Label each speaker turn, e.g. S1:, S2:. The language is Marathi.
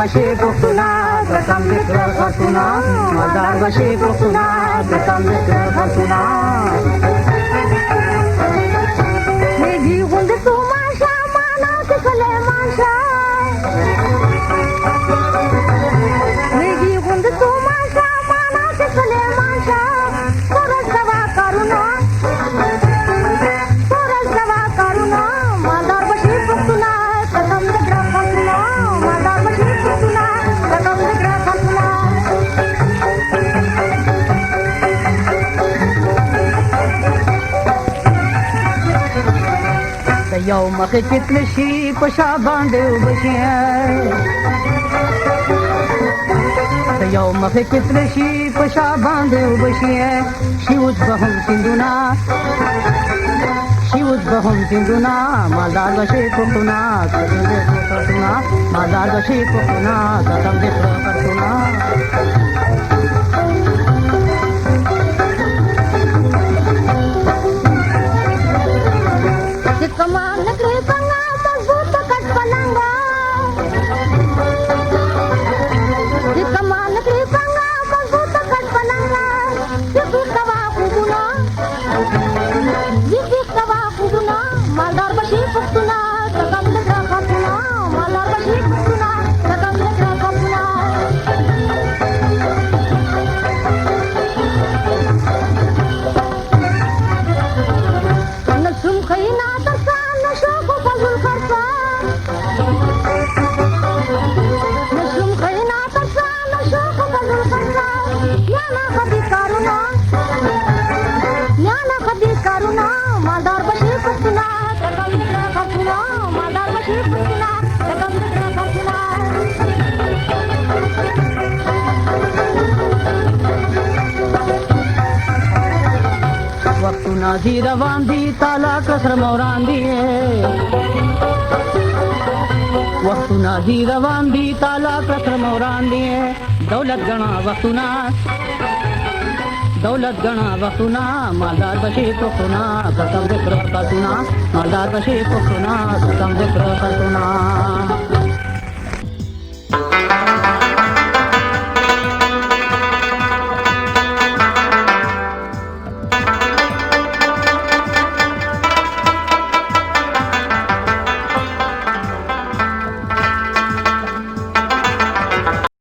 S1: बसे पुख्तुना गतम जिक्र करतुना मालदार बसे पुख्तुना गतम जिक्र करतुना मेघी गुंद तुमाशा माना तिकले माशा मेघी गुंद तुमाशा माना तिकले माशा सरल सवा करुणा मालदार बसे पुख्तुना गतम जिक्र करतुना मालदार बसे पुख्तुना गतम जिक्र करतुना يوم خكت لشي بشعبان دي وبشيان يوم خكت لشي بشعبان دي وبشيان شي وجبهم تندونا شي وجبهم تندونا مالدار بشي पुख्तुना गतम जिक्र करतुना मालदार बसे पुख्तुना गतम जिक्र करतुना Kemana negeri Bangga mezbut tekat Panangga di kemana negeri Bangga mezbut tekat Panangga Zifi kawa kubuna Zifi kawa kubuna Maladar basi puख्तुना गतम जिक्र करतुना मालदार बसे पुख्तुना गतम जिक्र करतुना नसुम खैना नशोको फजुल खर्चा नसुम खैना तसा नशोको फजुल खर्चा न्याना खदी कारुना मालदार बसे पुख्तुना गतम जिक्र करतुना मालदार बसे पुख्तुना गतम जिक्र करतुना वक्त नाजी रवान दी ताला कसर मोरान दिए वक्त नाजी रवान दी ताला कसर मोरान दिए दौलत गणा वक्तुना मालदार बसे पुख्तुना गतम जिक्र करतुना मालदार बसे पुख्तुना गतम जिक्र करतुना